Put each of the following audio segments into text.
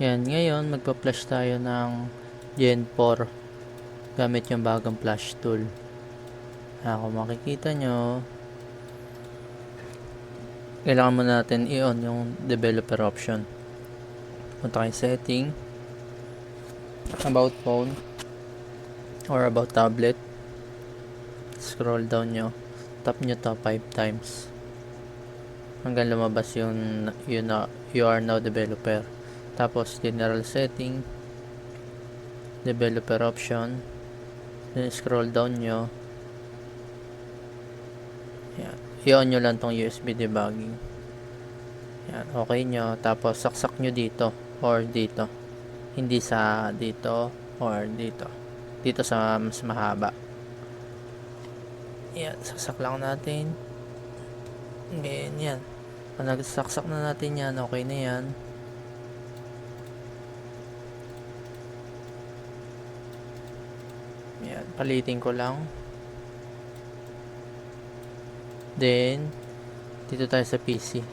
Yan, ngayon magpa-flash tayo ng Gen 4 gamit yung bagong flash tool. Kung makikita nyo, kailangan mo natin i-on yung developer option. Punta kayo setting, about phone, or about tablet. Scroll down nyo, tap nyo to 5 times hanggang lumabas yung you are now developer. Tapos general setting, developer option, then scroll down nyo. Yan. I-on nyo lang tong USB debugging. Yan, okay nyo. Tapos saksak nyo dito or dito, hindi sa dito or dito, dito sa mas mahaba. Yan, saksak lang natin. Ganyan. Pag nagsaksak na natin yan, okay na yan. Yan, palitin ko lang. Then dito tayo sa PC.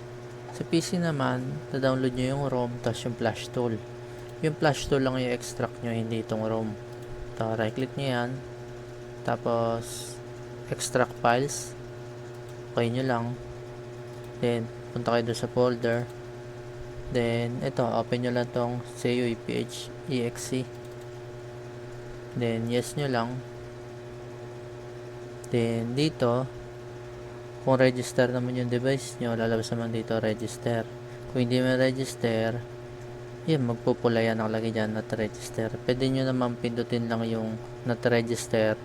Sa PC naman, na-download nyo yung ROM tapos yung flash tool. Yung flash tool lang yung extract nyo, hindi itong ROM. Ito, right click nyo yan. Tapos extract files, okay nyo lang. Then punta kayo doon sa folder. Then ito, open nyo lang tong CUEPH.exe. Then yes nyo lang. Then dito, kung register naman yung device nyo, lalabas naman dito register. Kung hindi mo register, yan, magpupula yan, nakalagay dyan not register. Pwede nyo naman pindutin lang yung not register,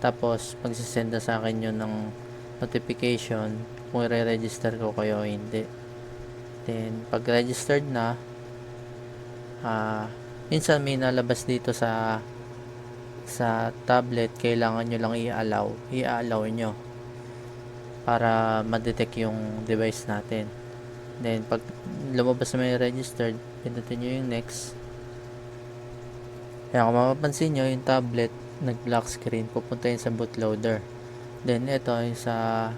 tapos magsisend na sa akin yun ng notification kung i-register ko kayo o hindi. Then pag registered na, minsan may nalabas dito sa tablet, kailangan nyo lang i-allow nyo para ma-detect yung device natin. Then pag lumabas na may registered, pindutin nyo yung next. Kaya kung mapapansin nyo, yung tablet nag-black screen, pupunta yun sa bootloader. Then ito yung sa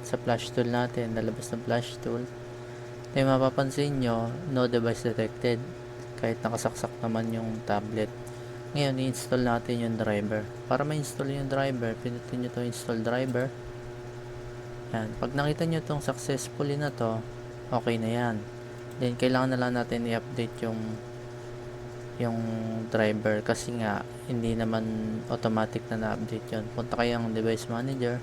sa flash tool natin, lalabas ng flash tool. Then mapapansin nyo, no device detected, kahit nakasaksak naman yung tablet. Ngayon, i-install natin yung driver. Para ma-install yung driver, pindutin nyo to install driver. Yan. Pag nakita nyo itong successfully na to, okay na yan. Then kailangan na lang natin i-update yung driver kasi nga hindi naman automatic na na-update yun. Punta kayo ang device manager.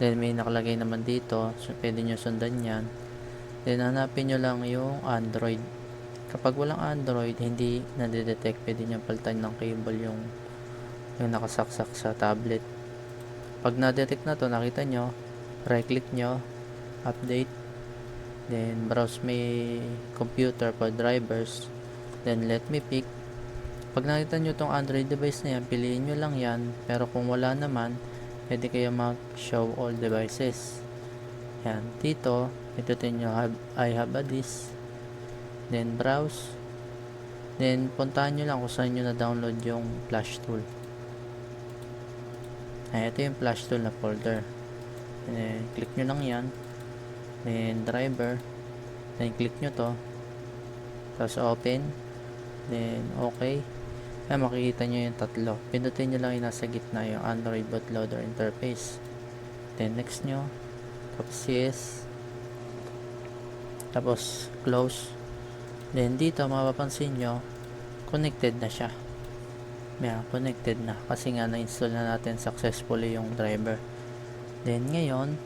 Then may nakalagay naman dito, so pwede nyo sundan yan. Then hanapin nyo lang yung Android. Kapag walang Android, hindi na-detect, pwede nyo palitan ng cable yung nakasaksak sa tablet. Pag na-detect na to, nakita nyo, right click nyo, update, then browse may computer for drivers, then let me pick. Pag nakita nyo tong Android device na yan, piliin nyo lang yan. Pero kung wala naman, pwede kayo mag show all devices. Yan, dito pindutin nyo I have a disk, then browse, then puntahan nyo lang kung saan nyo na download yung flash tool. Ito yung flash tool na folder. Then click nyo lang yan, then driver, then click nyo to, tapos open, then okay. Makikita nyo yung tatlo, pindutin nyo lang yung nasa gitna, yung Android bootloader interface. Then next nyo, tapos yes, tapos close. Then dito mapapansin nyo, connected na siya. Connected na kasi nga na-install na natin successfully yung driver. Then ngayon,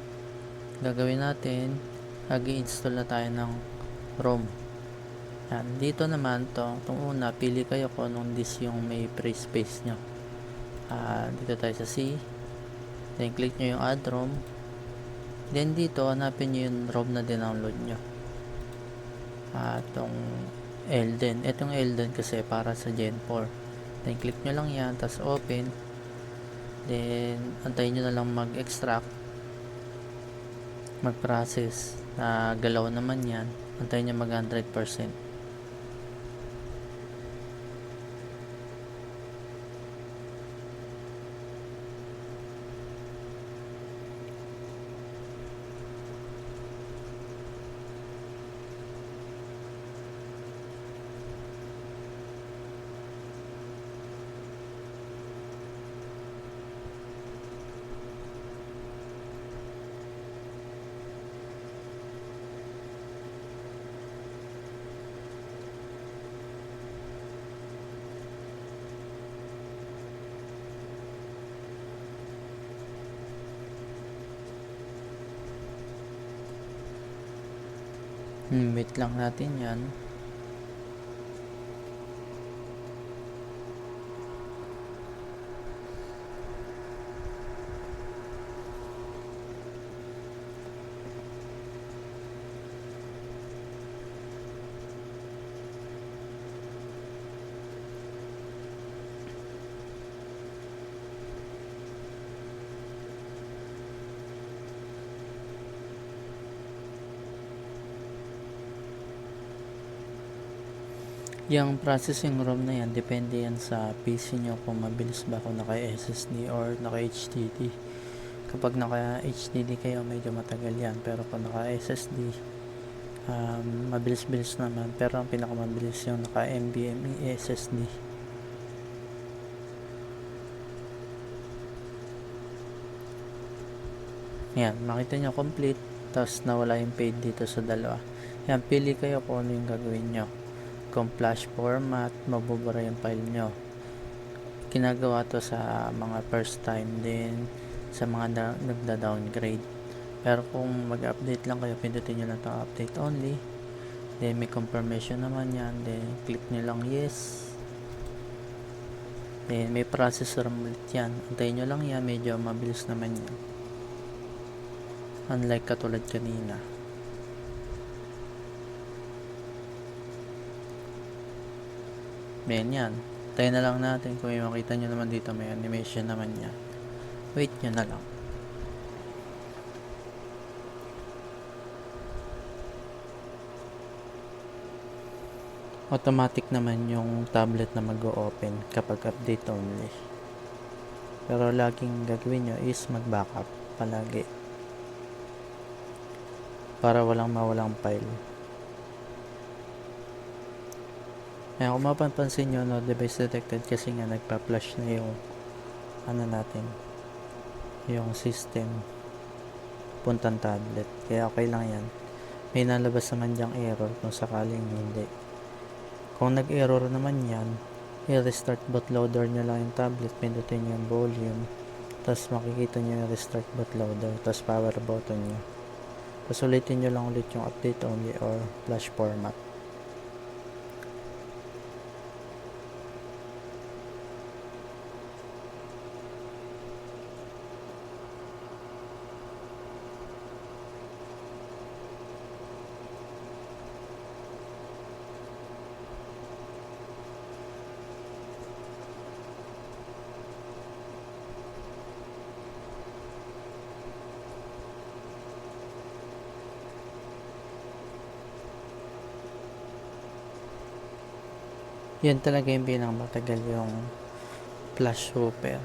gagawin natin, mag-i-install na tayo ng ROM. Yan, dito naman itong una, pili kayo kung anong disk yung may free space nyo. Dito tayo sa C, then click nyo yung add ROM. Then dito, hanapin nyo yung ROM na dinownload nyo. Itong Elden. Itong Elden kasi para sa Gen 4. Then click nyo lang yan, tapos open. Then antayin nyo na lang mag-extract, mag-process. Galaw naman yan, antayin nyo mag 100%. Wait lang natin yan. Yung processing ROM na yan, depende yan sa PC nyo kung mabilis ba kung naka SSD or naka HDD. Kapag naka HDD kayo, medyo matagal yan. Pero kung naka SSD, mabilis-bilis naman. Pero ang pinakamabilis yung naka NVMe SSD. Yan, makita nyo complete. Tapos nawala yung paid dito sa dalawa. Yan, pili kayo kung ano yung gagawin nyo. Kung flash format, mabubura yung file nyo. Ginagawa to sa mga first time din, sa mga nagda-downgrade. Pero kung mag-update lang kayo, pindutin nyo lang itong update only. Then may confirmation naman yan. Then click nyo lang yes. Then may processor ulit yan. Antayin nyo lang yan, medyo mabilis naman yan. Unlike katulad kanina. Then yan. Tayo na lang natin kung may makita nyo naman dito may animation naman yan. Wait nyo na lang. Automatic naman yung tablet na mag-o-open kapag update only. Pero laging gagawin nyo is mag-backup palagi. Para walang mawalang file. Kaya kung mapapansin nyo, no, device detected kasi nga nagpa-flash na yung natin, yung system puntang tablet. Kaya okay lang yan. May nalabas naman dyang error kung sakaling hindi. Kung nag-error naman yan, i-restart bootloader nyo lang yung tablet, pindutin nyo yung volume, tapos makikita nyo yung restart bootloader, tapos power button nyo. Tapos ulitin nyo lang ulit yung update only or flash format. Yan talaga yung pinakamatagal yung flash super.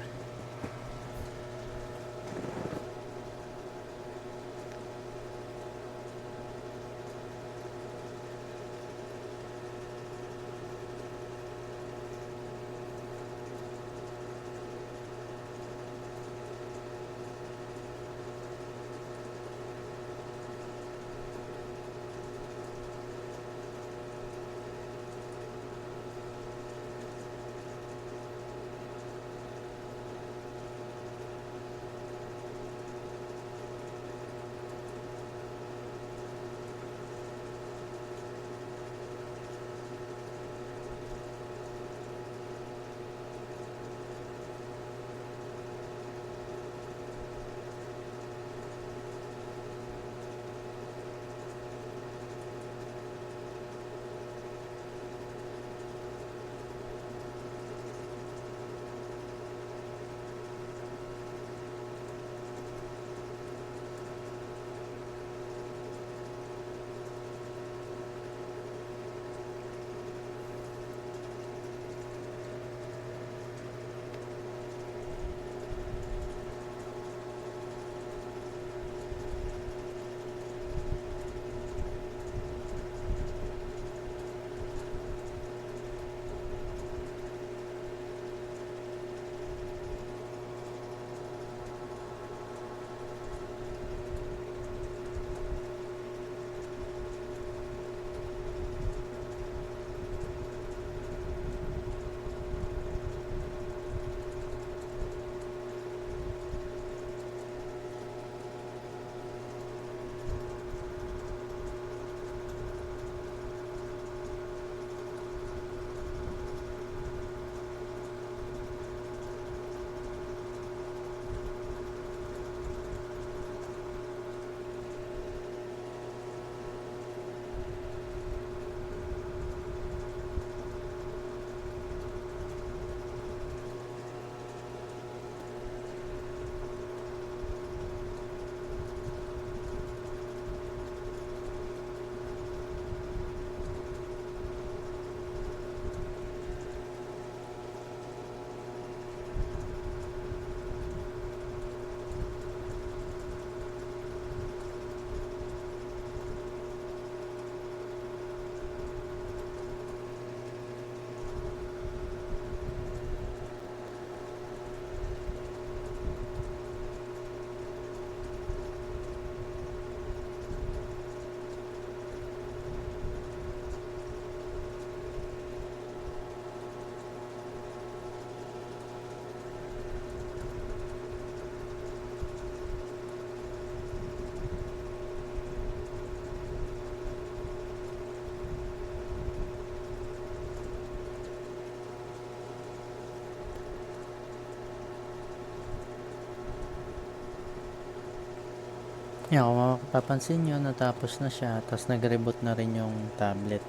Yan, kung mapapansin nyo, natapos na siya, tapos nag-reboot na rin yung tablet.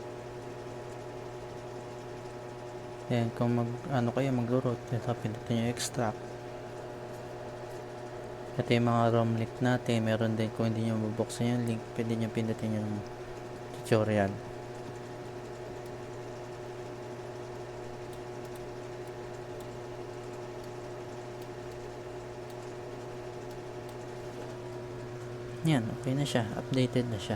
Then, kung kayo mag-root, ito, pindutin nyo extract. Ito yung mga ROM link natin. Meron din, kung hindi nyo mabuksan yung link, pwede nyo pindutin yung tutorial. Yan, okay na siya. Updated na siya.